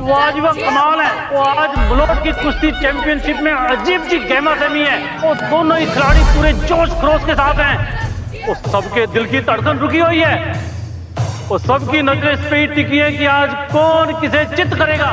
वो आज वो कमाल है। वो आज मुल्क की कुश्ती चैंपियनशिप में अजीब सी गहमागहमी है। वो दोनों ही खिलाड़ी पूरे जोश खरोश के साथ हैं। वो सबके दिल की धड़कन रुकी हुई है। वो सबकी नजरें इस पे ही टिकी है कि आज कौन किसे चित करेगा।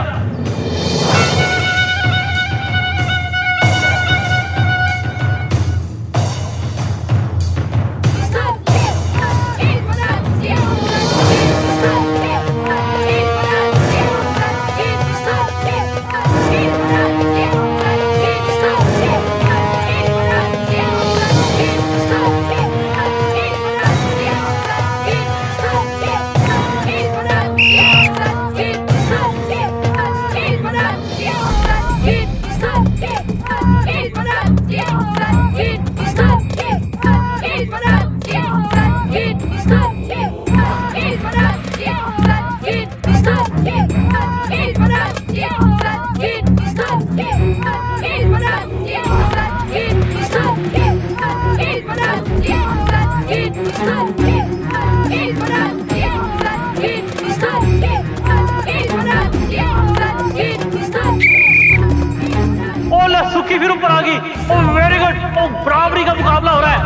सुखी फिर ऊपर आ गई। ओ वेरी गुड। ओ बराबरी का मुकाबला हो रहा है।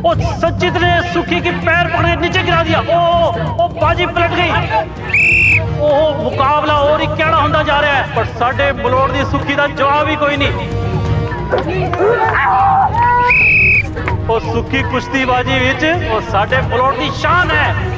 ओ सचित ने सुखी की पैर पकड़े नीचे गिरा दिया। ओ बाजी पलट गई। ओ मुकाबला और ही कैड़ा होता जा रहा है, पर साडे बलोड़ दी सुखी का जवाब ही कोई नहीं। ओ सुखी कुश्तीबाजी विच ओ साडे बलोड़ दी शान है।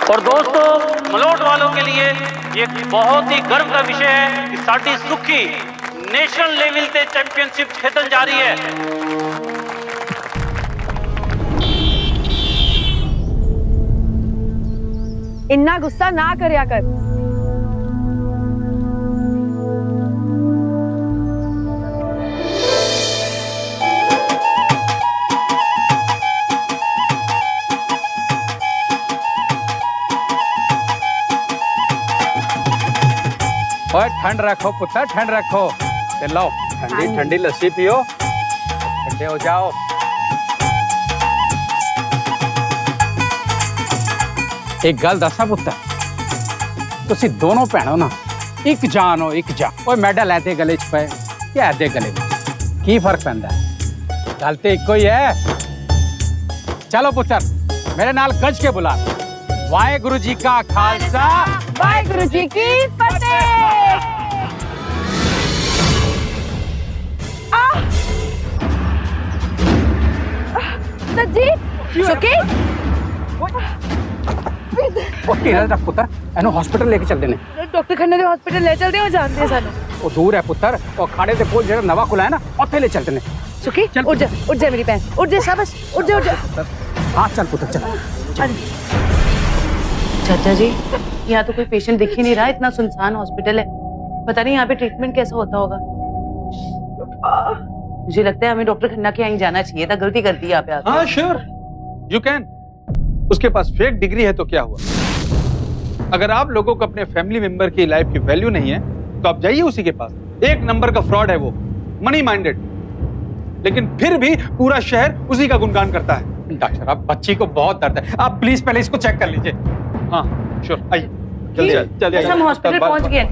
और दोस्तों, मलोट वालों के लिए ये बहुत ही गर्व का विषय है कि साडी सुखी नेशनल लेवल पे चैंपियनशिप खेतन जा रही है। इन्ना गुस्सा ना करया कर। ओए ठंड रखो पुत्र, ठंड रखो। लो ठंडी ठंडी लस्सी पियो, ठंडे हो जाओ। एक गल दसा पुत्र, तुसी दोनों भैनों ना एक जान हो, एक जान। ओए मैडल ऐदे गले च पे क्या ऐदे गले में की फर्क पैंदा है? गल तो इको ही है। चलो पुत्र मेरे नाल गज के बुला। वाहेगुरु जी का खालसा, वाहेगुरु जी की फतेह। सच्ची सुखी पुत्र एनु हॉस्पिटल लेके चलते ने। डॉक्टर खन्ना दे हॉस्पिटल ले चलते हो, जानते सानू। वो दूर है पुत्र, और खाड़े ते कोल जेड़ा नवा खुला है ना, ओथे ले चलते ने। सुखी उठ जा मेरी बहन, उठ जा, शाबाश, उठ जा। हाँ चल पुत्र चल। चाचा जी, यहाँ तो कोई पेशेंट दिख ही नहीं रहा, इतना सुनसान हॉस्पिटल है। पता नहीं यहाँ पे ट्रीटमेंट कैसा होता होगा। मुझे लगता है हमें डॉक्टर खन्ना के यहाँ जाना चाहिए था, गलती कर दी यहाँ पे। हाँ श्योर यू कैन। उसके पास फेक डिग्री है तो क्या हुआ? अगर आप लोगों को अपने फैमिली मेंबर की लाइफ की वैल्यू नहीं है तो आप जाइए उसी के पास। एक नंबर का फ्रॉड है वो, मनी माइंडेड, लेकिन फिर भी पूरा शहर उसी का गुणगान करता है। डॉक्टर साहब बच्ची को बहुत दर्द है, आप प्लीज पहले इसको चेक कर लीजिए। हाँ श्योर, आइए जल्दी आइए। हम हॉस्पिटल पहुंच गए।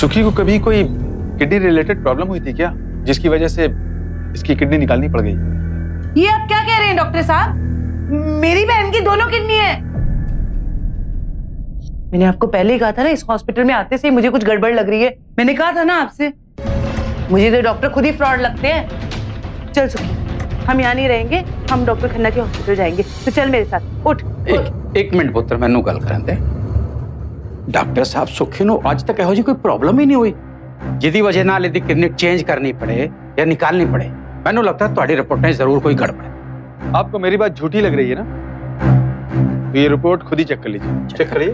सुखी को कभी कोई किडनी रिलेटेड प्रॉब्लम हुई थी क्या, जिसकी वजह से इसकी किडनी निकालनी पड़ गई? ये आप क्या कह रहे हैं डॉक्टर साहब? मेरी बहन की दोनों किडनी है। मैंने आपको पहले ही कहा था ना, इस हॉस्पिटल में आते से मुझे कुछ गड़बड़ लग रही है। मैंने कहा था ना आपसे, मुझे तो डॉक्टर खुद ही फ्रॉड लगते हैं। चल सुखी, हम यहाँ नहीं रहेंगे, हम डॉक्टर खन्ना के हॉस्पिटल जाएंगे। तो चल मेरे साथ, उठ। एक मिनट पुत्र, मैनू गल करन दे। डॉक्टर साहब, सुखी नु आज तक ਇਹੋ ਜਿਹੀ कोई प्रॉब्लम ही नहीं हुई जिहदी वजह नाल इहदी किडनी चेंज करनी पड़े या निकालनी पड़े। मैनू लगता है तुम्हारी रिपोर्टें जरूर कोई गड़बड़ है। आपको मेरी बात झूठी लग रही है ना, तो ये रिपोर्ट खुद ही चेक कर लीजिए। चेक करिए।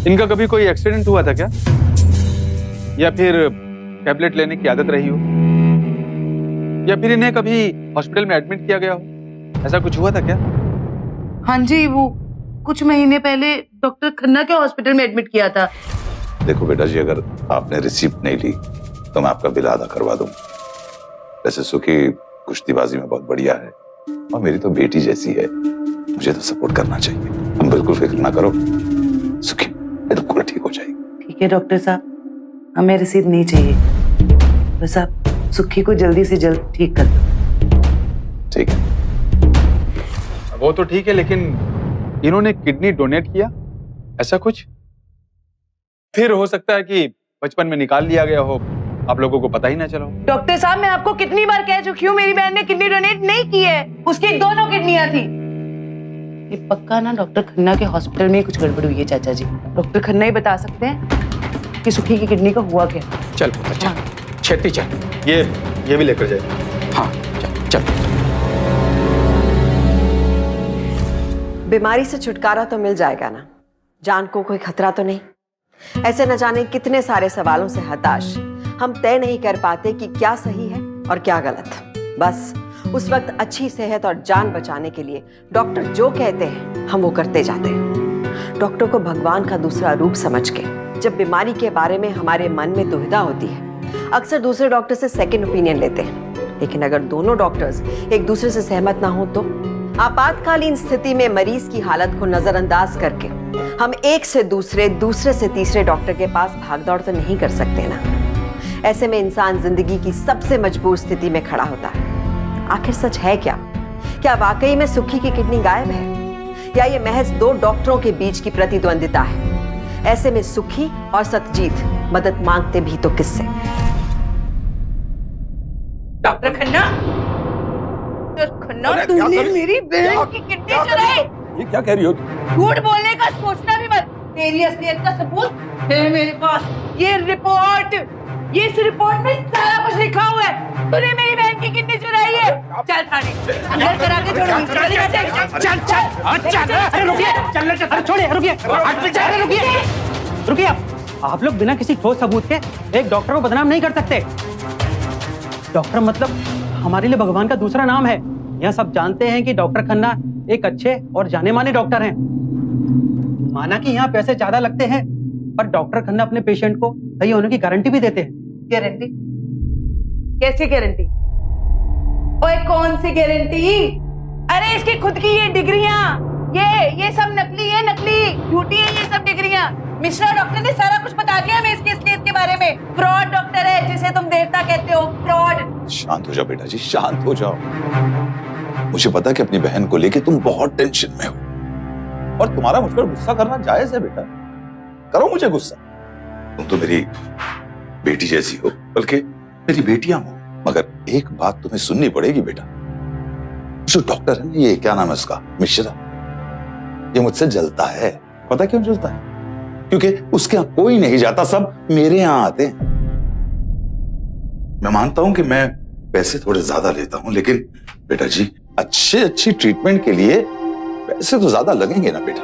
इनका कभी कोई एक्सीडेंट हुआ था क्या, या फिर टैबलेट लेने की आदत रही हो, या फिर इन्हें कभी हॉस्पिटल में एडमिट किया गया हो, ऐसा कुछ हुआ था क्या? हाँ जी, वो कुछ महीने पहले डॉक्टर खन्ना के हॉस्पिटल में एडमिट किया था। देखो बेटा जी, अगर आपने रिसीप्ट नहीं ली तो मैं आपका बिल आधा करवा दूं। वैसे सुखी कुश्तीबाजी में बहुत बढ़िया है और मेरी तो बेटी जैसी है, मुझे तो सपोर्ट करना चाहिए। हम बिल्कुल फिक्र ना करो, सुखी बिल्कुल ठीक हो जाएगी। ठीक है डॉक्टर साहब, हमें रसीद नहीं चाहिए, बस आप सुखी को जल्दी से जल्द ठीक कर दो। ठीक है। वो तो ठीक है, लेकिन इन्होंने किडनी डोनेट किया, ऐसा कुछ? फिर हो सकता है कि बचपन में निकाल लिया गया हो, आप लोगों को पता ही ना चला हो। डॉक्टर साहब, मैं आपको कितनी बार कह चुकी हूँ, मेरी बहन ने किडनी डोनेट नहीं की है, उसकी दोनों किडनियां थी। ये पक्का ना डॉक्टर खन्ना के हॉस्पिटल में कुछ गड़बड़ हुई है चाचा जी। डॉक्टर खन्ना ही बता सकते हैं कि सुखी की किडनी का हुआ क्या। चल पुत्र चल, छेती चल। ये भी लेकर जाए। हाँ चल चल। बीमारी से छुटकारा तो मिल जाएगा ना, जान को कोई खतरा तो नहीं। ऐसे न जाने कितने सारे सवालों से हताश हम तय नहीं कर पाते कि क्या सही है और क्या गलत। बस उस वक्त अच्छी सेहत और जान बचाने के लिए डॉक्टर जो कहते हैं हम वो करते जाते हैं। डॉक्टर को भगवान का दूसरा रूप समझ के जब बीमारी के बारे में हमारे मन में दुविधा होती है, अक्सर दूसरे डॉक्टर से सेकंड ओपिनियन लेते हैं। लेकिन अगर दोनों डॉक्टर्स एक दूसरे से सहमत ना हो तो आपातकालीन स्थिति में मरीज की हालत को नजरअंदाज करके हम एक से दूसरे, दूसरे से तीसरे डॉक्टर के पास भागदौड़ तो नहीं कर सकते ना। ऐसे में इंसान जिंदगी की सबसे मजबूर स्थिति में खड़ा होता है। आखिर सच है क्या? क्या वाकई में सुखी की किडनी गायब है, या ये महज दो डॉक्टरों के बीच की प्रतिद्वंदिता है? ऐसे में सुखी और सतजीत मदद मांगते भी तो किससे? डॉक्टर खन्ना, तुमने मेरी बहन की किडनी चुराई। ये क्या कह रही हो? झूठ बोलने का सोचना भी मत। तेरी असलियत का सबूत है मेरे पास। ये रिपोर्ट, ये इस रिपोर्ट में सारा कुछ लिखा हुआ है। तूने मेरी बहन की किडनी चुराई है। चल थाने, अंदर करा के छोड़ूंगी। चल चल चल। अरे रुकिए, चल चल, छोड़िए, रुकिए, रुकिए। आप लोग बिना किसी ठोस सबूत के एक डॉक्टर को बदनाम नहीं कर सकते। डॉक्टर मतलब हमारे लिए भगवान का दूसरा नाम है। यह सब जानते हैं कि डॉक्टर खन्ना एक अच्छे और जाने माने डॉक्टर हैं। माना कि यहाँ पैसे ज्यादा लगते हैं, पर डॉक्टर खन्ना अपने पेशेंट को सही होने की गारंटी भी देते हैं। गारंटी? कैसी गारंटी? ओए कौन सी गारंटी? अरे इसकी खुद की ये डिग्रियां, ये सब नकली है, नकली झूठी है ये सब डिग्रियां। मिश्रा डॉक्टर ने सारा कुछ बता दिया हमें इसकी असलियत के बारे में। फ्रॉड डॉक्टर है, जिसे तुम देवता कहते हो, फ्रॉड। शांत हो जाओ बेटा जी, शांत हो जाओ। मुझे पता है कि अपनी बहन को लेके तुम बहुत टेंशन में हो, और तुम्हारा मुझ पर गुस्सा करना जायज है बेटा। करो मुझे गुस्सा, तुम तो मेरी बेटी जैसी हो, बल्कि मेरी बेटियां हो। मगर एक बात तुम्हें सुननी पड़ेगी बेटा। जो डॉक्टर है, ये क्या नाम है उसका, मिश्रा, ये मुझसे जलता है। पता क्यों जलता है? क्योंकि उसके यहां कोई नहीं जाता, सब मेरे यहां आते हैं। मैं मानता हूं कि मैं पैसे थोड़े ज्यादा लेता हूं, लेकिन बेटा जी अच्छी ट्रीटमेंट के लिए पैसे तो ज्यादा लगेंगे ना बेटा।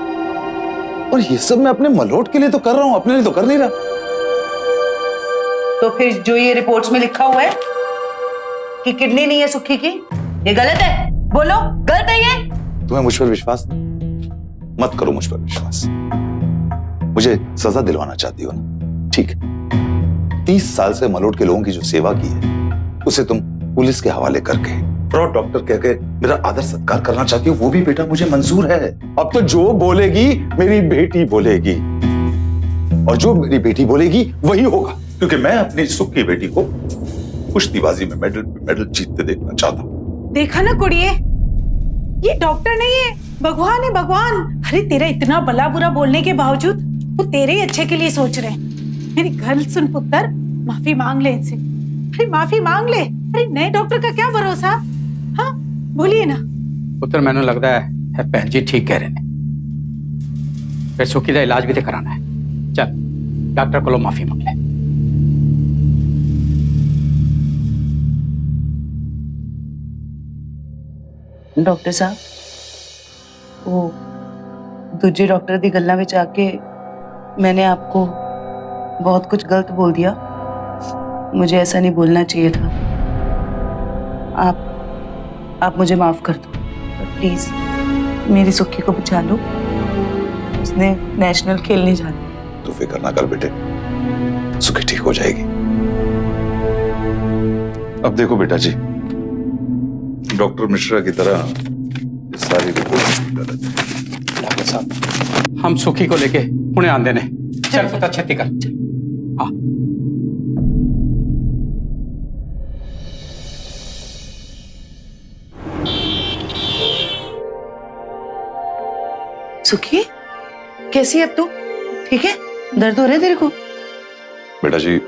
और ये सब मैं अपने मलोट के लिए तो कर रहा हूं, अपने लिए तो कर नहीं रहा। तो फिर जो ये रिपोर्ट्स में लिखा हुआ है कि किडनी नहीं है सुखी की, ये गलत है? बोलो, गलत है ये? तुम्हें मुझ पर विश्वास नहीं? मत करो मुझ पर विश्वास। मुझे सजा दिलवाना चाहती हो ना? ठीक है, 30 साल से मलोट के लोगों की जो सेवा की है उसे तुम पुलिस के हवाले करके, फ्रॉड डॉक्टर कह के मेरा आदर सत्कार करना चाहती हो, वो भी बेटा मुझे मंजूर है। अब तो जो बोलेगी मेरी बेटी बोलेगी, और जो मेरी बेटी बोलेगी वही होगा, क्योंकि मैं अपनी सुख की बेटी को कुश्तीबाजी में मेडल जीतते देखना चाहता हूँ। देखा ना कुड़िए, ये डॉक्टर नहीं है, भगवान है, भगवान। अरे तेरा इतना भला बुरा बोलने के बावजूद वो तेरे ही अच्छे के लिए सोच रहे हैं। मेरी घर सुन पुत्र, माफी मांग ले इनसे। अरे माफी मांग ले। अरे नए डॉक्टर का क्या भरोसा। हाँ बोलिए ना। पुत्र मैंने लगता है बहन जी ठीक कह रहे हैं, फिर सुखी का इलाज भी तो कराना है। चल डॉक्टर को लो माफी मांग ले। डॉक्टर साहब, वो दूजे डॉक्टर दी गल्लां विच आके मैंने आपको बहुत कुछ गलत बोल दिया। मुझे ऐसा नहीं बोलना चाहिए था। आप मुझे माफ कर दो प्लीज। मेरी सुखी को बचा लो, उसने नेशनल खेलने जाना। तू फिक्र ना कर बेटे, सुखी ठीक हो जाएगी। अब देखो बेटा जी, डॉक्टर मिश्रा की तरह ये सारी रिपोर्ट गलत है। डॉक्टर साहब हम सुखी को लेके पुणे आंदे ने। चल पुत्र छत्ती कर। हाँ सुखी कैसी है अब तू? ठीक है? दर्द हो रहा है तेरे को? बेटा जी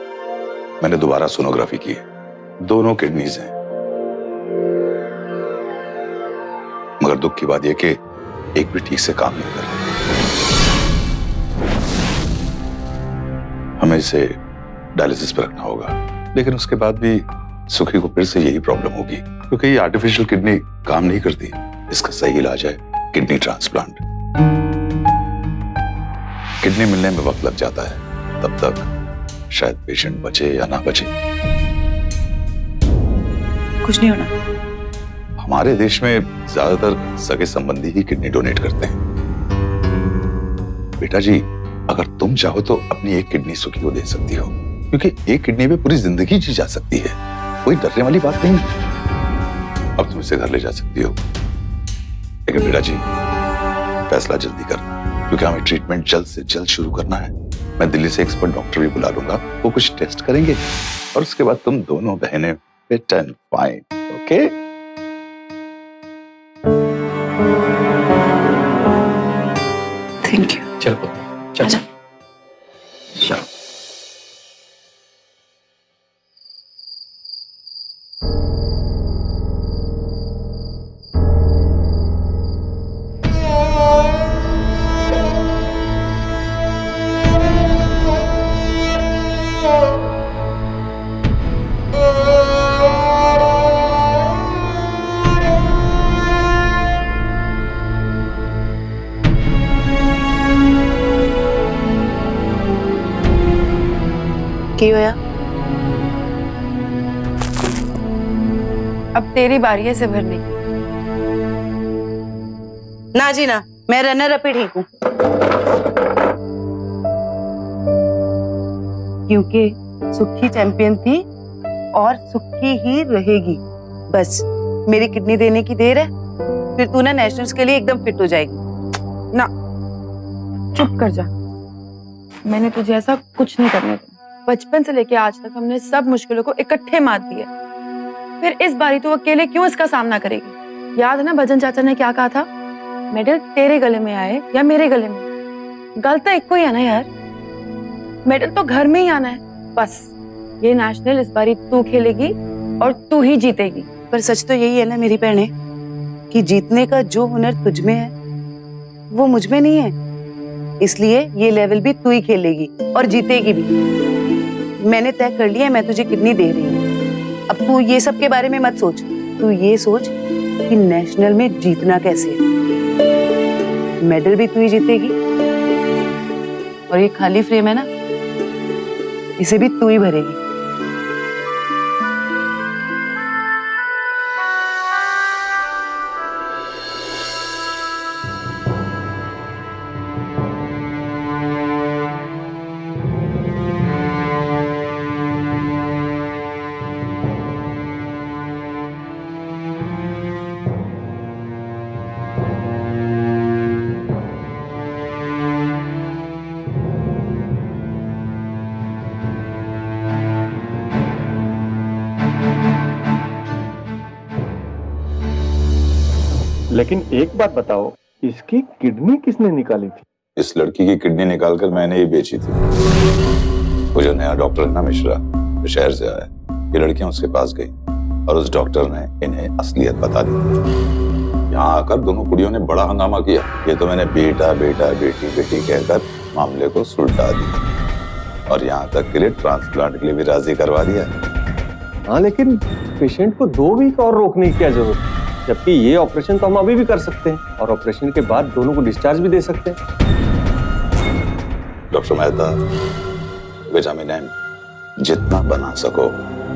मैंने दोबारा सोनोग्राफी की है, दोनों किडनीज हैं, मगर दुख की बात यह कि एक भी ठीक से काम नहीं कर रही। हमें इसे डायलिसिस पर रखना होगा, लेकिन उसके बाद भी सुखी को फिर से यही प्रॉब्लम होगी, क्योंकि ये आर्टिफिशियल किडनी काम नहीं करती। इसका सही इलाज है किडनी ट्रांसप्लांट। किडनी मिलने में वक्त लग जाता है, तब तक शायद पेशेंट बचे या ना बचे। कुछ नहीं होना। हमारे देश में ज्यादातर सगे संबंधी ही किडनी डोनेट करते हैं। बेटा जी अगर तुम चाहो तो अपनी एक किडनी सुखी को दे सकती हो, क्योंकि एक किडनी में पूरी जिंदगी जी जा सकती है, कोई डरने वाली बात नहीं। अब तुम इसे घर ले जा सकती हो, लेकिन बेटा जी फैसला जल्दी करना, क्योंकि हमें ट्रीटमेंट जल्द से जल्द शुरू करना है। मैं दिल्ली से एक्सपर्ट डॉक्टर भी बुला लूंगा, वो कुछ टेस्ट करेंगे और उसके बाद तुम दोनों बहनें fit and fine. Okay? Thank you. चल पुत्र चल। आजा। चल। की होया? अब तेरी बारी है इसे भरने की। ना जी ना, मैं रनर अप ही ठीक हूँ, क्योंकि सुखी चैंपियन थी और सुखी ही रहेगी। बस मेरी किडनी देने की देर है, फिर तू ना नेशनल्स के लिए एकदम फिट हो जाएगी। ना चुप कर जा। मैंने तुझे ऐसा कुछ नहीं करने दिया। बचपन से लेके आज तक हमने सब मुश्किलों को इकट्ठे मात दिए, फिर इस बारी तू अकेले क्यों इसका सामना करेगी? याद है ना भजन चाचा ने क्या कहा था, मेडल तेरे गले में आए या मेरे गले में, गल तो एक को ही है ना यार। मेडल तो घर में ही आना है। बस ये नेशनल इस बारी तू खेलेगी और तू ही जीतेगी। पर सच तो यही है ना मेरी बहने, कि जीतने का जो हुनर तुझ में है वो मुझ में नहीं है, इसलिए ये लेवल भी तू ही खेलेगी और जीतेगी भी। मैंने तय कर लिया है, मैं तुझे किडनी दे रही हूँ। अब तू ये सब के बारे में मत सोच, तू ये सोच कि नेशनल में जीतना कैसे है। मेडल भी तू ही जीतेगी और ये खाली फ्रेम है ना, इसे भी तू ही भरेगी। लेकिन एक बात बताओ, इसकी किडनी किसने निकाली थी? इस लड़की की किडनी निकालकर मैंने ही बेची थी। वो जो नया डॉक्टर है ना मिश्रा, जो शहर से आया, ये लड़कियां उसके पास गई और उस डॉक्टर ने इन्हें असलियत बता दी। यहाँ आकर दोनों कुड़ियों ने बड़ा हंगामा किया। ये तो मैंने बेटा बेटा बेटी बेटी कहकर मामले को सुलटा दिया और यहाँ तक के लिए ट्रांसप्लांट के लिए भी राजी करवा दिया। हाँ, लेकिन पेशेंट को 2 वीक और रोकने की क्या जरूरत है? जबकि ये ऑपरेशन तो हम अभी भी कर सकते हैं और ऑपरेशन के बाद दोनों को डिस्चार्ज भी दे सकते हैं। डॉक्टर मेहता, विटामिन एम जितना बना सको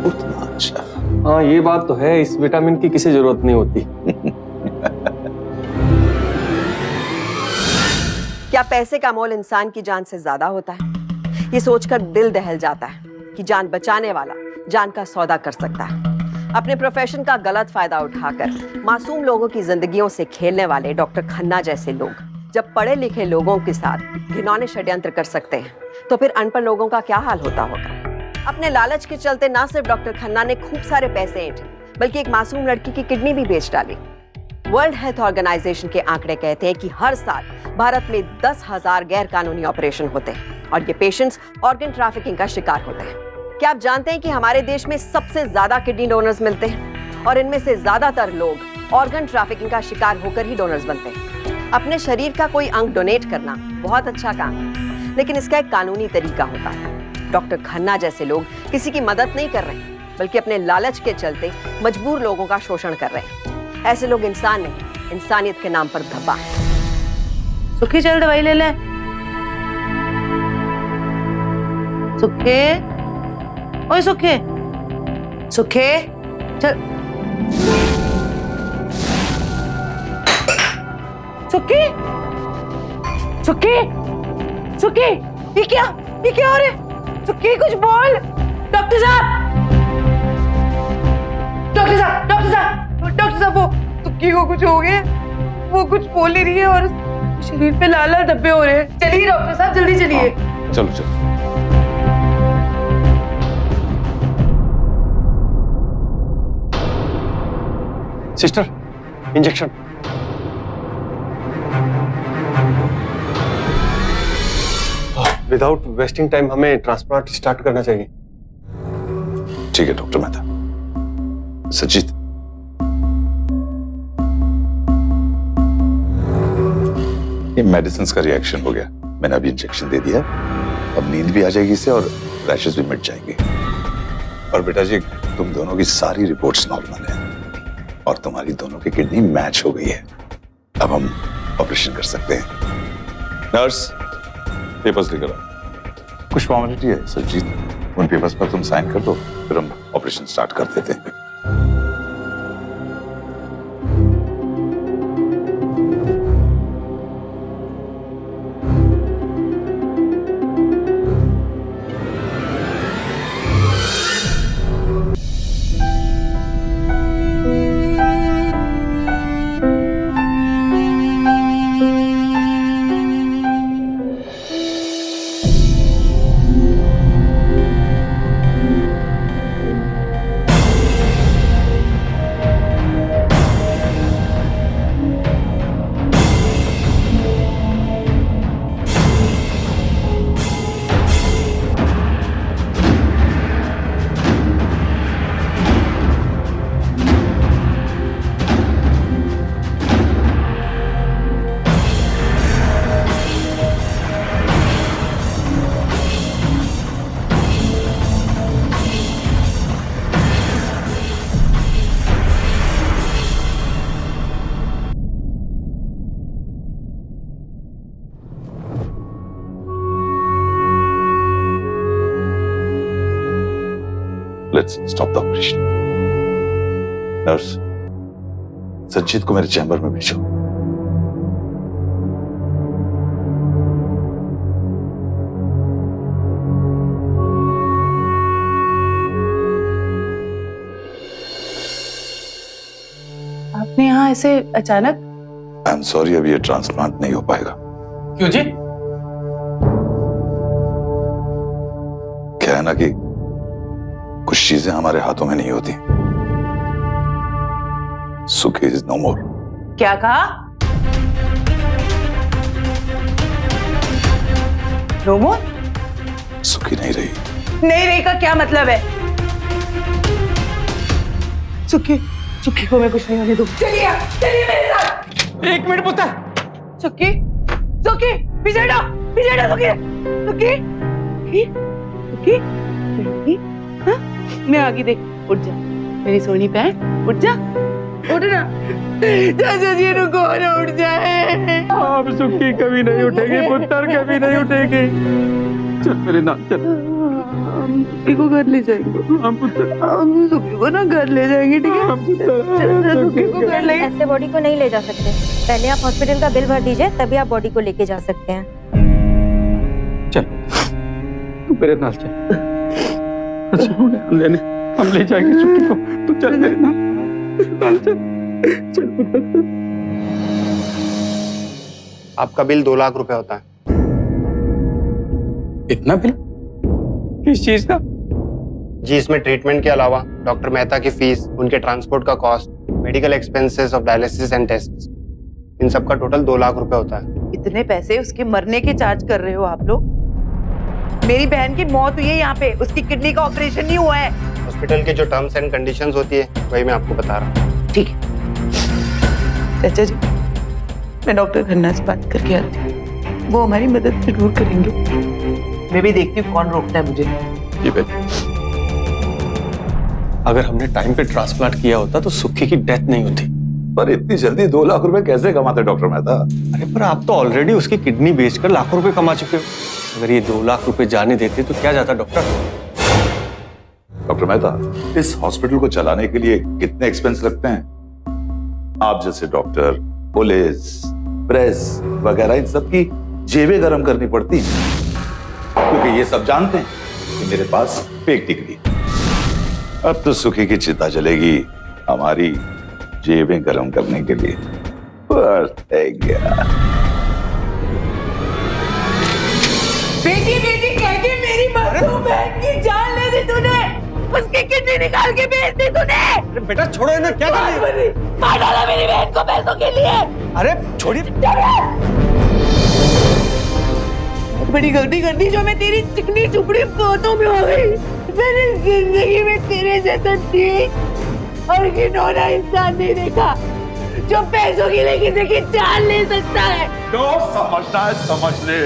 उतना अच्छा। हाँ, ये बात तो है, इस विटामिन की किसी जरूरत नहीं होती। क्या पैसे का मोल इंसान की जान से ज्यादा होता है? ये सोचकर दिल दहल जाता है कि जान बचाने वाला जान का सौदा कर सकता है। अपने प्रोफेशन का गलत फायदा उठाकर मासूम लोगों की जिंदगियों से खेलने वाले डॉक्टर खन्ना जैसे लोग जब पढ़े लिखे लोगों के साथ घिनौने षड्यंत्र कर सकते हैं, तो फिर अनपढ़ लोगों का क्या हाल होता होगा। अपने लालच के चलते ना सिर्फ डॉक्टर खन्ना ने खूब सारे पैसे ऐंठे, बल्कि एक मासूम लड़की की किडनी भी बेच डाली। वर्ल्ड हेल्थ ऑर्गेनाइजेशन के आंकड़े कहते हैं कि हर साल भारत में 10,000 गैर कानूनी ऑपरेशन होते हैं और ये पेशेंट्स ऑर्गन ट्रैफिकिंग का शिकार होते हैं। क्या आप जानते हैं कि हमारे देश में सबसे ज्यादा किडनी डोनर्स मिलते हैं और इनमें से ज्यादातर लोग ऑर्गन ट्रैफिकिंग का शिकार होकर ही डोनर्स बनते हैं। अपने शरीर का कोई अंग डोनेट करना बहुत अच्छा काम है, लेकिन इसका एक कानूनी तरीका होता है। डॉक्टर खन्ना जैसे लोग किसी की मदद नहीं कर रहे, बल्कि अपने लालच के चलते मजबूर लोगों का शोषण कर रहे हैं। ऐसे लोग इंसान नहीं, इंसानियत के नाम पर धब्बा है। सुखी चल दवाई ले ले। सुखे, ओए सुखे, सुखे चल। सुखी, सुखी, सुखी, ये क्या हो रहा है? सुखी कुछ बोल। डॉक्टर साहब, डॉक्टर साहब, डॉक्टर साहब, डॉक्टर साहब, वो सुखी को कुछ हो गया, वो कुछ बोल नहीं रही है और शरीर पे लाल लाल धब्बे हो रहे हैं। चलिए डॉक्टर साहब, जल्दी चलिए। चलो चलो। Sister, injection. Without wasting time हमें ट्रांसप्लांट स्टार्ट करना चाहिए। ठीक है डॉक्टर मेहता। सचित, ये मेडिसिन का रिएक्शन हो गया। मैंने अभी इंजेक्शन दे दिया, अब नींद भी आ जाएगी इससे और रैशेस भी मिट जाएंगे। और बेटा जी, तुम दोनों की सारी रिपोर्ट्स नॉर्मल है और तुम्हारी दोनों की किडनी मैच हो गई है। अब हम ऑपरेशन कर सकते हैं। नर्स, पेपर्स लेकर आओ। कुछ फॉर्मेलिटी है सचित, उन पेपर्स पर तुम साइन कर दो, फिर हम ऑपरेशन स्टार्ट कर देते हैं। Let's stop the operation. Nurse, Sanjeet को मेरे चैम्बर में भेजो। आपने यहाँ ऐसे अचानक? आई एम सॉरी, अब ये ट्रांसप्लांट नहीं हो पाएगा। क्यों जी? क्या है ना कि कुछ चीजें हमारे हाथों में नहीं होती। सुखी इज नो मोर, क्या कहा? रोमो, सुखी नहीं रही। नहीं रही का क्या मतलब है? सुखी को मैं कुछ नहीं होने दूं। चलिए मेरे साथ। एक मिनट पुत्र। सुखी पीछे हटो सुखी। हाँ? मैं आगे देख। उठ जा मेरी सोनी बहन, उठ जा, उठ ना। चाचा जी रुको ना, उठ जाए। अब सुखी कभी नहीं उठेगी पुत्र, कभी नहीं उठेगी। चल मेरे नाम चल। हम सुखी को घर ले जाएंगे। हम पुत्र, हम सुखी को ना घर ले जाएंगे, ठीक है? सुखी को घर ले। ऐसे बॉडी को नहीं ले जा सकते। पहले आप हॉस्पिटल का बिल भर दीजिए, तभी आप बॉडी को लेके जा सकते हैं। चल तू मेरे नाल चल। हम ले जाएंगे सुखी को। तू चल मेरे नाल चल। चल पुत्र। आपका बिल 2 लाख रुपए होता है। इतना बिल किस चीज का? जी, इसमें ट्रीटमेंट के अलावा डॉक्टर मेहता की फीस, उनके ट्रांसपोर्ट का cost, medical expenses of dialysis and test, इन सब का टोटल 2 लाख रुपए होता है। इतने पैसे उसके मरने के चार्ज कर रहे हो आप लोग? मेरी बहन की मौत हुई है यहाँ पे, उसकी किडनी का ऑपरेशन नहीं हुआ है। हॉस्पिटल के जो टर्म्स एंड कंडीशंस होती है वही मैं आपको बता रहा हूँ। ठीक है चाचा जी, मैं डॉक्टर खन्ना से बात करके आती हूँ, वो हमारी मदद जरूर करेंगे। मैं भी देखती हूँ कौन रोकता है मुझे। जी बेटा, अगर हमने टाइम पे ट्रांसप्लांट किया होता तो सुखी की डेथ नहीं होती। पर इतनी जल्दी 2 लाख रुपए कैसे कमाते डॉक्टर मेहता? अरे पर आप तो ऑलरेडी उसकी किडनी बेचकर लाखों रुपए कमा चुके हो। अगर ये 2 लाख रुपए जाने देते तो क्या जाता डॉक्टर? डॉक्टर मेहता, इस हॉस्पिटल को चलाने के लिए कितने एक्सपेंस लगते हैं? आप जैसे डॉक्टर, पुलिस, प्रेस वगैरह इन सब की जेबें गरम करनी पड़ती हैं, क्योंकि ये सब जानते हैं कि मेरे पास फेक डिग्री। अब तो सुखी की चिता जलेगी हमारी जेबें गरम करने के लिए। बेटी कह के मेरी मासूम बहन की जान ले दी तूने, उसकी किडनी निकाल के बेच दी तूने। अरे बेटा छोड़ो इन्हें, क्या कर रही है? मार डाला मेरी बहन को पैसों के लिए। अरे छोड़िए। बड़ी गलती कर दी जो मैं तेरी चिकनी चुपड़ी पोतों में हो गई। मैंने जिंदगी में तेरे जैसा ठीक और घिनौना इंसान नहीं देखा जो पैसों के लिए किसी की जान ले सकता है। जो समझना है समझ ले।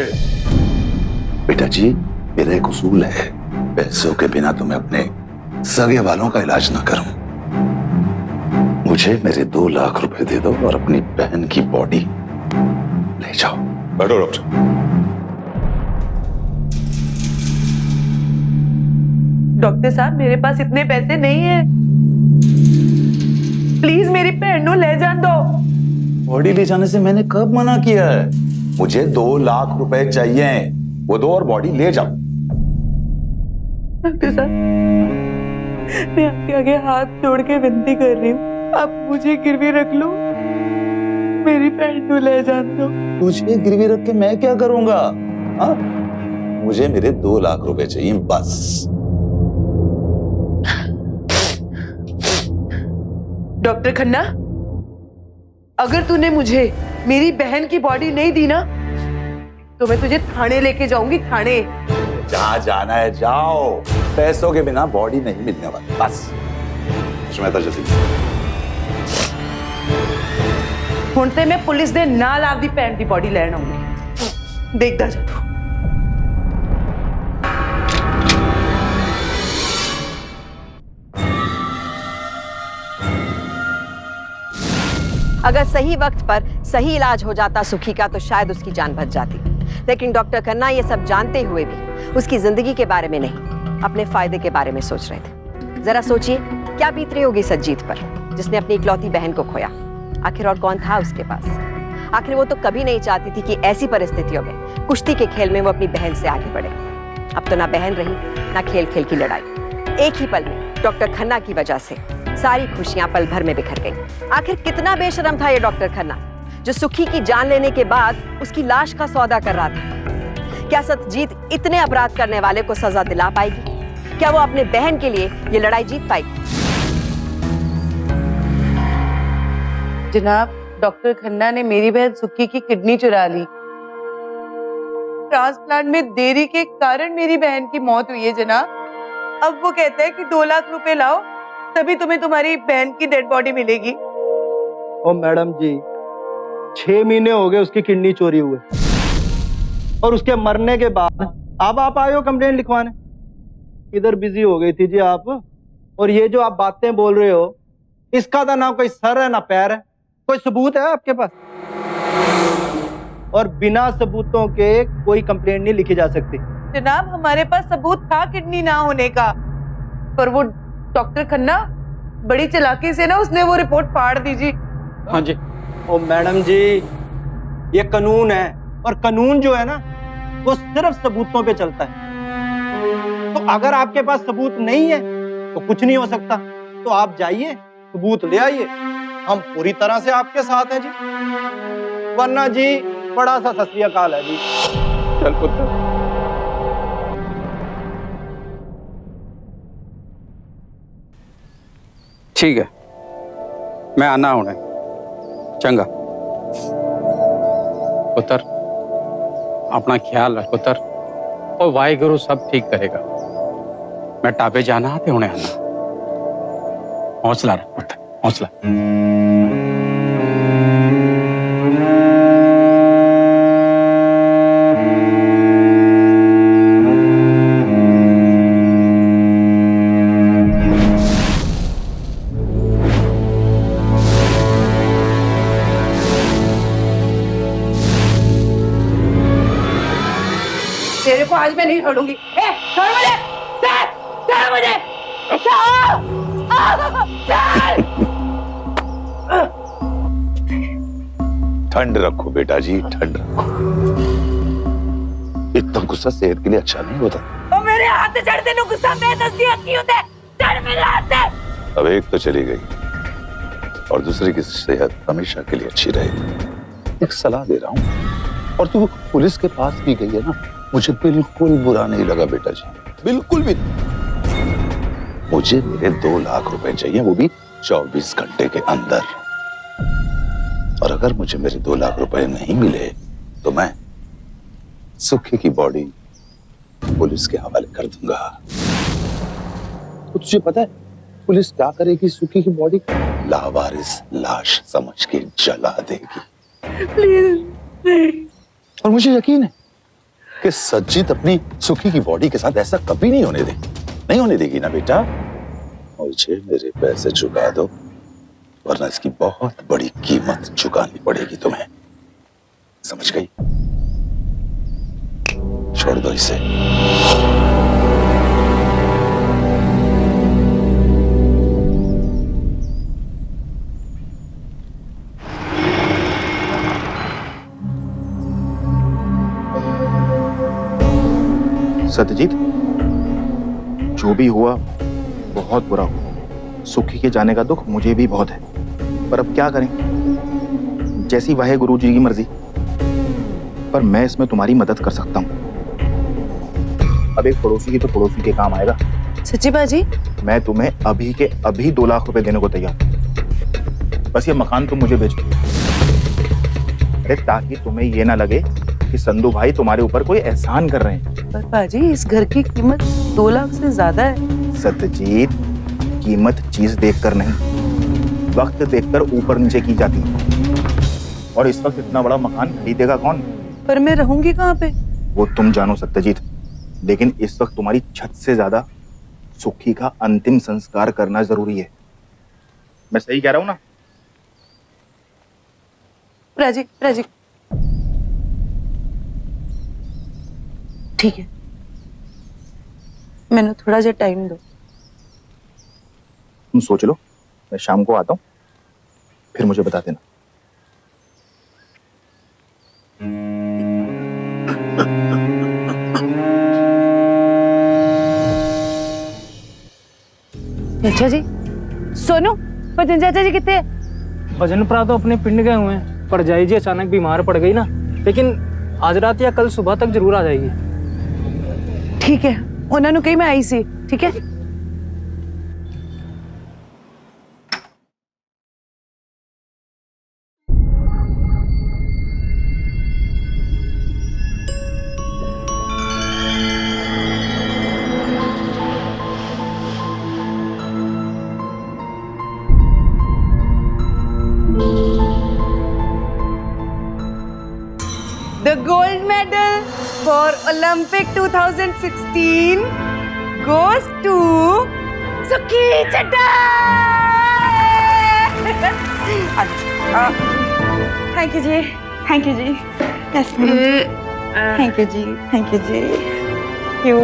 बेटा जी, मेरा एक उसूल है, पैसों के बिना तुम्हें अपने सगे वालों का इलाज ना करूं। मुझे मेरे 2 लाख रुपए दे दो और अपनी बहन की बॉडी ले जाओ। बैठो डॉक्टर। डॉक्टर साहब, मेरे पास इतने पैसे नहीं है, प्लीज मेरी बहन को ले जान दो। बॉडी ले जाने से मैंने कब मना किया है? मुझे 2 लाख रुपए चाहिए, वो दो और बॉडी ले जाओ। डॉक्टर साहब, मैं आपके आगे हाथ जोड़ के विनती कर रही हूँ, आप मुझे गिरवी रख लो, मेरी बहन को ले जान दो। तुझे गिरवी रख के मैं क्या करूंगा? हाँ? मुझे मेरे 2 लाख रुपए चाहिए बस। डॉक्टर खन्ना, अगर तूने मुझे मेरी बहन की बॉडी नहीं दी ना तो मैं तुझे थाने लेके जाऊंगी, थाने। जहाँ जाना है जाओ, पैसों के बिना बॉडी नहीं मिलने वाली, बस। जल्दी हुण ते मैं पुलिस दे नाल आपदी भैन दी बॉडी लैण आऊंगी, देखदा जा तू। अगर सही वक्त पर सही इलाज हो जाता सुखी का तो शायद उसकी जान बच जाती, लेकिन डॉक्टर खन्ना ये सब जानते हुए भी उसकी जिंदगी के बारे में नहीं, अपने फायदे के बारे में सोच रहे थे। जरा सोचिए क्या बीत रही होगी सज्जीत पर, जिसने अपनी इकलौती बहन को खोया। आखिर और कौन था उसके पास? आखिर वो तो कभी नहीं चाहती थी कि ऐसी परिस्थितियों में कुश्ती के खेल में वो अपनी बहन से आगे बढ़े। अब तो ना बहन रही ना खेल खेल की लड़ाई। एक ही पल में डॉक्टर खन्ना की वजह से सारी खुशियां पल भर में बिखर गईं। आखिर कितना बेशरम था ये डॉक्टर खन्ना, जो सुखी की जान लेने के बाद उसकी लाश का सौदा कर रहा था। क्या सतजीत इतने अपराध करने वाले को सजा दिला पाएगी? क्या वो अपने बहन के लिए ये लड़ाई जीत पाएगी? जनाब, डॉक्टर खन्ना ने मेरी बहन सुक्की की किडनी चुरा ली। ट्रांसप्लांट में देरी के कारण मेरी बहन की मौत हुई है जनाब। अब वो कहते हैं कि 2 लाख रुपए लाओ तभी तुम्हें तुम्हारी बहन की डेड बॉडी मिलेगी। ओ मैडम जी, 6 महीने हो गए उसकी किडनी चोरी हुए और उसके मरने के बाद अब आप आए हो कंप्लेंट लिखवाने। इधर बिजी हो गई थी जी आप। और ये जो आप बातें बोल रहे हो, इसका तो ना कोई सर है ना पैर है। कोई सबूत है आपके पास? और बिना सबूतों के कोई कंप्लेंट नहीं लिखी जा सकती। जनाब हमारे पास सबूत था किडनी ना होने का, पर वो डॉक्टर खन्ना बड़ी चालाकी से ना उसने वो रिपोर्ट फाड़ दी जी। हाँ जी। ओ मैडम जी, ये कानून है और कानून जो है ना वो सिर्फ सबूतों पे चलता है। तो अगर आपके पास सबूत नहीं है तो कुछ नहीं हो सकता। तो आप जाइए, सबूत ले आइए, हम पूरी तरह से आपके साथ हैं जी। वरना जी बड़ा सा सत श्री अकाल है जी। चल पुत्र। ठीक है, मैं आना हूं। चंगा पुत्र, अपना ख्याल रख पुत्र, और वाहिगुरु सब ठीक करेगा। मैं टापे जाना आते होने आना। हौसला रख पुत्र, हौसला। तेरे को आज मैं नहीं छोड़ूंगी। छोड़ मुझे, छोड़ मुझे, ठंड रखो बेटा जी, ठंड रखो। इतना गुस्सा सेहत के लिए अच्छा नहीं होता। और मेरे हाथ से चढ़ते नु गुस्सा मैं दस्ती की होते चढ़ मेरे हाथ से। अब एक तो चली गई और दूसरे की सेहत हमेशा के लिए अच्छी रहेगी। एक सलाह दे रहा हूँ, और तू पुलिस के पास भी गई है ना, मुझे बिल्कुल बुरा नहीं लगा बेटा जी, बिल्कुल भी। मुझे मेरे 2 लाख रुपए चाहिए, वो भी 24 घंटे के अंदर। और अगर मुझे मेरे 2 लाख रुपए नहीं मिले तो मैं सुखी की बॉडी पुलिस के हवाले कर दूंगा। तो तुझे पता है पुलिस क्या करेगी? सुखी की बॉडी लावारिस लाश समझ के जला देगी। प्लीज। और मुझे यकीन है कि सज्जित अपनी सुखी की बॉडी के साथ ऐसा कभी नहीं होने देगी। नहीं होने देगी ना बेटा? मुझे मेरे पैसे चुका दो, वरना इसकी बहुत बड़ी कीमत चुकानी पड़ेगी तुम्हें। समझ गई? छोड़ दो इसे। सत्यजीत, जो भी हुआ बहुत बुरा हुआ। सुखी के जाने का दुख मुझे भी बहुत है, पर अब क्या करें, जैसी वाहे गुरु जी की मर्जी। पर मैं इसमें तुम्हारी मदद कर सकता हूँ। अब एक पड़ोसी की तो पड़ोसी के काम आएगा। सच्ची बाजी? मैं तुम्हें अभी के अभी 2 लाख रुपए देने को तैयार हूं। बस ये मकान तुम मुझे बेच दो। अरे ताकि तुम्हें ये ना लगे कि संधू भाई तुम्हारे ऊपर कोई एहसान कर रहे हैं। पर बाजी इस घर की कीमत 2 लाख से ज्यादा है। सत्यजीत, कीमत चीज देखकर नहीं, वक्त देखकर ऊपर नीचे की जाती है। और इस वक्त इतना बड़ा मकान खरीदेगा कौन? पर मैं रहूंगी कहाँ पे? वो तुम जानो सत्यजीत, लेकिन इस वक्त तुम्हारी छत से ज्यादा सुखी का अंतिम संस्कार करना जरूरी है। मैं सही कह रहा हूं ना? राजी, राजी। ठीक है, मैंने थोड़ा सा टाइम दो। तुम सोच लो, मैं शाम को आता हूं, फिर मुझे बता देना। अच्छा जी, सोनू, भजन चाचा जी कितने? भजन प्रा तो अपने पिंड गए हुए हैं, पर जाई जी अचानक बीमार पड़ गई ना, लेकिन आज रात या कल सुबह तक जरूर आ जाएगी। ठीक है, उन्होंने कही मैं आई सी। ठीक है। Olympic 2016 goes to Sukhi Chadda. Thank you, ji. Thank you, ji. Yes, ma'am. Thank you, ji. Thank you, ji. You.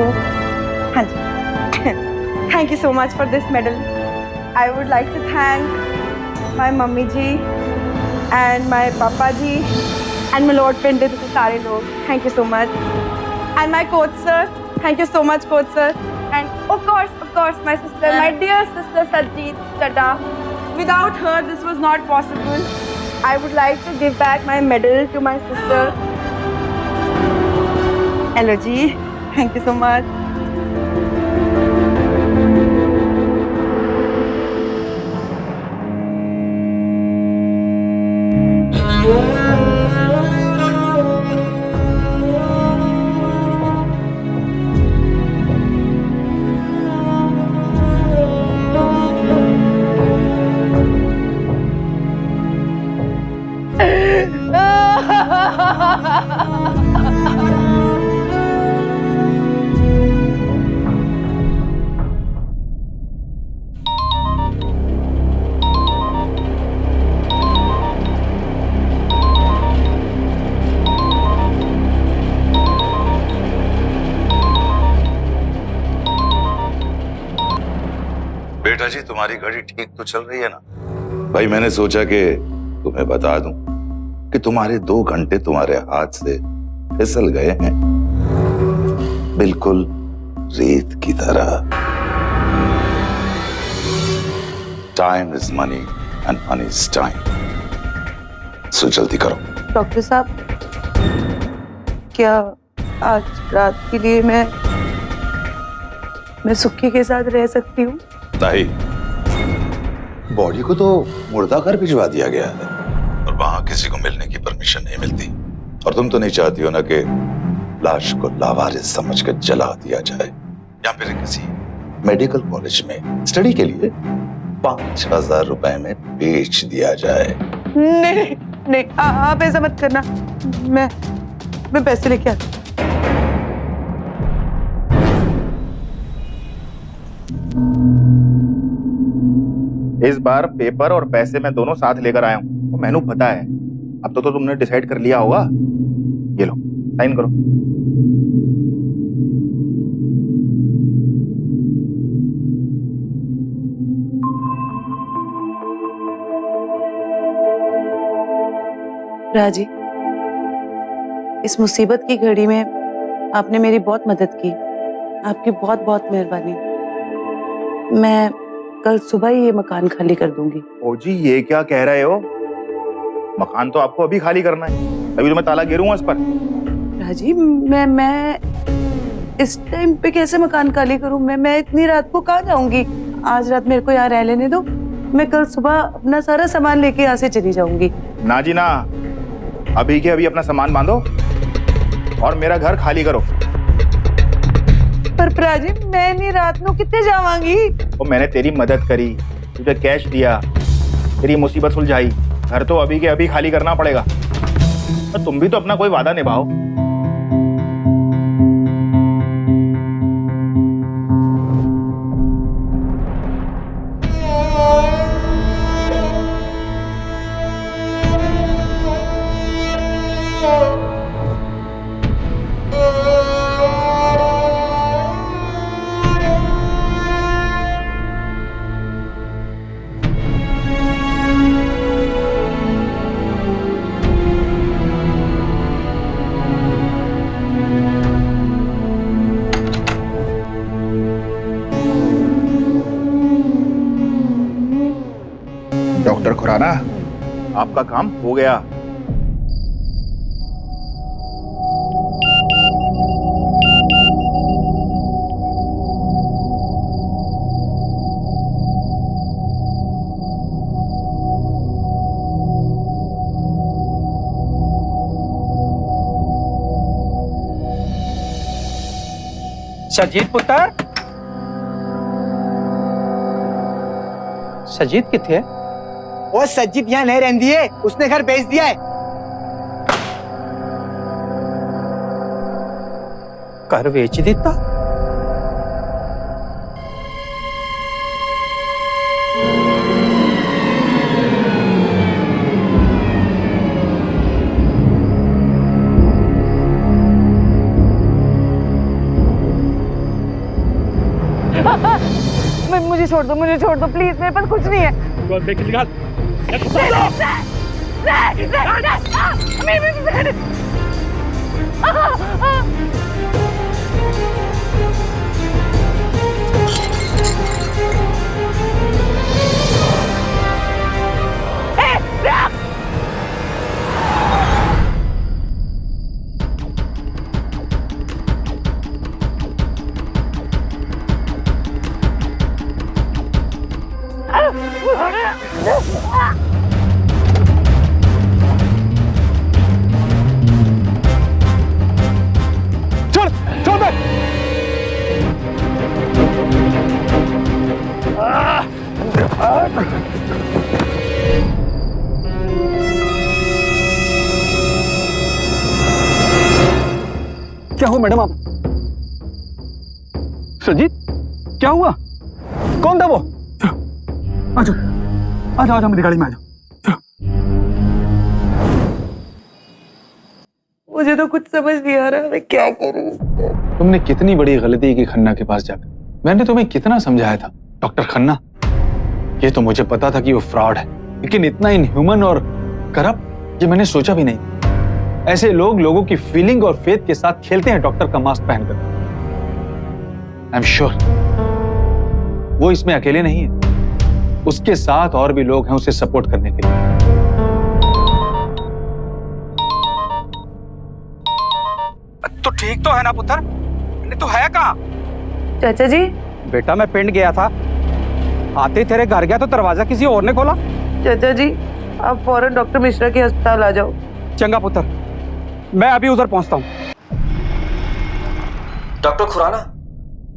हाँ जी. Thank you so much for this medal. I would like to thank my mummy ji and my papa ji and my Lord Pandit सारे लोग. Thank you so much. And my coach sir. Thank you so much, coach sir. And of course, my sister, my dear sister Sajid Chadda. Without her, this was not possible. I would like to give back my medal to my sister. Hello ji. Thank you so much. बेटा जी, तुम्हारी घड़ी ठीक तो चल रही है ना? भाई मैंने सोचा कि तुम्हें बता दूं कि तुम्हारे 2 घंटे तुम्हारे हाथ से फिसल गए हैं, बिल्कुल रेत की तरह। Time is money and money is time. So जल्दी करो। डॉक्टर साहब, क्या आज रात के लिए मैं सुखी के साथ रह सकती हूँ? नहीं, बॉडी को तो मुर्दा घर भिजवा दिया गया है और वहां किसी को मिलने की परमिशन नहीं मिलती। और तुम तो नहीं चाहती हो ना कि लाश को लावारिस समझकर जला दिया जाए या फिर किसी मेडिकल कॉलेज में स्टडी के लिए 5,000 रुपए में बेच दिया जाए। नहीं, आप ऐसा मत करना। मैं पैसे लेके आती। इस बार पेपर और पैसे मैं दोनों साथ लेकर आया हूँ। वो मैनू पता है। अब तो तुमने डिसाइड कर लिया होगा। ये लो, साइन करो। राजी, इस मुसीबत की घड़ी में आपने मेरी बहुत मदद की। आपकी बहुत बहुत मेहरबानी। मैं कल सुबह ही ये मकान खाली कर दूंगी। ओ जी, ये क्या कह रहे हो? मकान तो आपको अभी खाली करना है, तभी तो मैं ताला गिरूंगा इस पर। राजी, मैं इस टाइम पे कैसे मकान खाली करूं? मैं इतनी रात को कहाँ जाऊंगी? आज रात मेरे को यहाँ रह लेने दो। मैं कल सुबह अपना सारा सामान लेके यहाँ से चली जाऊंगी। ना जी ना, अभी के अभी अपना सामान बांधो और मेरा घर खाली करो। पर प्राजी, मैं नहीं रात को कितने जावांगी? और मैंने तेरी मदद करी, तुझे कैश दिया, तेरी मुसीबत सुलझाई। घर तो अभी के अभी खाली करना पड़ेगा। तो तुम भी तो अपना कोई वादा निभाओ। डॉक्टर खुराना, आपका काम हो गया। सजीत पुत्र, सजीत किथे? वो सजीत यहाँ नहीं रहती है, उसने घर बेच दिया है। घर बेच देता। मुझे छोड़ दो प्लीज, मेरे पास कुछ नहीं है। क्या हुआ मैडम आप? सरजीत क्या हुआ? कौन था वो? आ जाओ मेरी गाड़ी में आ जाओ। मुझे तो कुछ समझ नहीं आ रहा मैं क्या करूं। तुमने कितनी बड़ी गलती की खन्ना के पास जाकर। मैंने तुम्हें कितना समझाया था डॉक्टर खन्ना, ये तो मुझे पता था कि वो फ्रॉड है, लेकिन इतना इनह्यूमन और करप्ट ये मैंने सोचा भी नहीं। ऐसे लोग लोगों की फीलिंग और फेथ के साथ खेलते हैं डॉक्टर का मास्क पहनकर। आई एम श्योर वो इसमें अकेले नहीं है, उसके साथ और भी लोग हैं उसे सपोर्ट करने के लिए। तो ठीक तो है ना पुत्र? नहीं तो है कहाँ? चाचा जी बेटा मैं पिंड गया था, आते ही तेरे घर गया तो दरवाजा किसी और ने खोला। चाचा जी आप फौरन डॉक्टर मिश्रा के अस्पताल आ जाओ। चंगा पुत्र, मैं अभी उधर पहुंचता हूँ। डॉक्टर खुराना,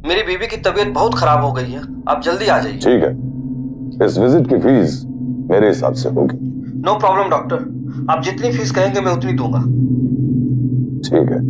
मेरी बीबी की तबीयत बहुत खराब हो गई है, आप जल्दी आ जाइए। ठीक है, इस विजिट की फीस मेरे हिसाब से होगी। नो प्रॉब्लम डॉक्टर, आप जितनी फीस कहेंगे मैं उतनी दूंगा। ठीक है।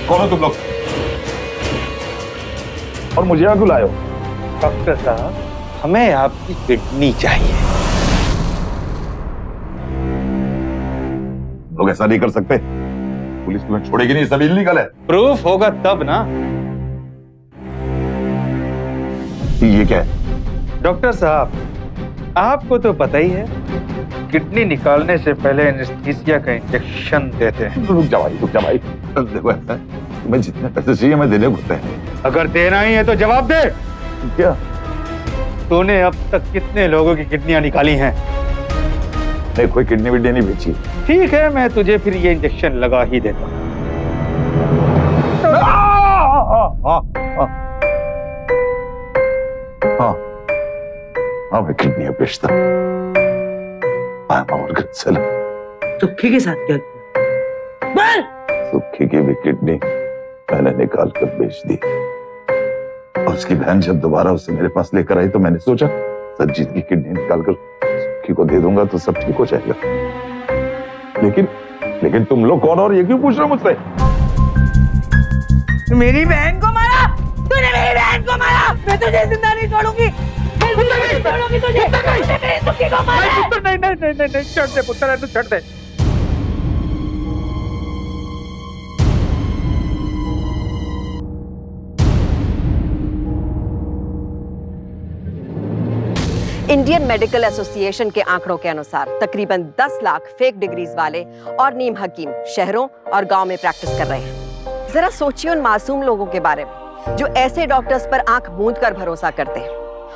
कौन हो तुम लोग और मुझे यहाँ क्यों लाए हो? डॉक्टर साहब हमें आपकी किडनी चाहिए। लोग ऐसा नहीं कर सकते, पुलिस तुम्हें छोड़ेगी नहीं, सब इल्लीगल है। प्रूफ होगा तब ना। ये क्या है? डॉक्टर साहब आपको तो पता ही है, किडनी निकालने से पहले एनेस्थीसिया का इंजेक्शन देते हैं। रुक जा भाई। देखो ऐसा है, तुम्हें जितने पैसे चाहिए मैं देने को तैयार हूं। अगर देना ही है तो जवाब दे। क्या? तूने अब तक कितने लोगों की किडनियां निकाली हैं? नहीं, कोई किडनी विडनी नहीं बेची। ठीक है, मैं तुझे फिर ये इंजेक्शन लगा ही देता हूं। हाँ मैं किडनी बेचता। सुखी के साथ क्या? सुखी की भी किडनी मैंने निकाल कर बेच दी, और उसकी बहन जब दोबारा उसे मेरे पास लेकर आई तो मैंने सोचा सज्जीत की किडनी निकाल कर सुखी को दे दूंगा तो सब ठीक हो जाएगा। लेकिन तुम लोग कौन और ये क्यों पूछ रहे हो मुझसे? मेरी बहन को मारा तूने, मेरी बहन को मारा। मैं तुझे जिंदा नहीं छोड़ूंगी, छोड़ूंगी तुझे। सुखी को मारा। नहीं, छोड़ दे पुत्र, तू छोड़ दे। इंडियन मेडिकल एसोसिएशन के आंकड़ों के अनुसार तकरीबन 10 लाख फेक डिग्रीज वाले और नीम हकीम शहरों और गांव में प्रैक्टिस कर रहे हैं। जरा सोचिए उन मासूम लोगों के बारे में जो ऐसे डॉक्टर्स पर आंख मूंद कर भरोसा करते हैं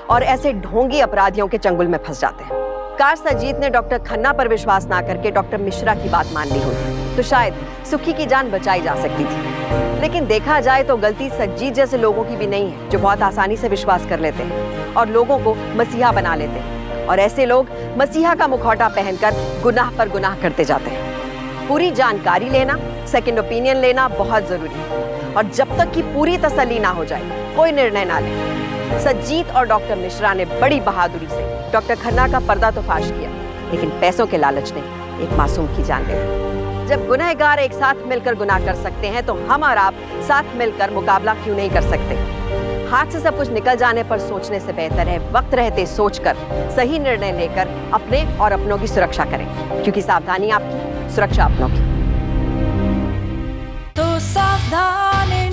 और ऐसे ढोंगी अपराधियों के चंगुल में फंस जाते हैं। काश सजीत ने डॉक्टर खन्ना पर विश्वास ना करके डॉक्टर मिश्रा की बात मान ली होती तो शायद सुखी की जान बचाई जा सकती थी। लेकिन देखा जाए तो गलती सजीत जैसे लोगों की भी नहीं है, जो बहुत आसानी से विश्वास कर लेते हैं और लोगों को मसीहा बना लेते हैं। और ऐसे लोग मसीहा का मुखौटा पहनकर गुनाह पर गुनाह करते जाते हैं। पूरी जानकारी लेना, सेकंड ओपिनियन लेना बहुत जरूरी है, और जब तक कि पूरी तसल्ली ना हो जाए कोई निर्णय ना ले। सजीत और डॉक्टर मिश्रा ने बड़ी बहादुरी से डॉक्टर खन्ना का पर्दा तो फाश किया, लेकिन पैसों के लालच ने एक मासूम की जान ले ली। जब गुनहगार एक साथ मिलकर गुनाह कर सकते हैं तो हम और आप साथ मिलकर मुकाबला क्यों नहीं कर सकते? हाथ से सब कुछ निकल जाने पर सोचने से बेहतर है वक्त रहते सोचकर सही निर्णय लेकर अपने और अपनों की सुरक्षा करें, क्योंकि सावधानी आपकी, सुरक्षा अपनों की। तो सावधान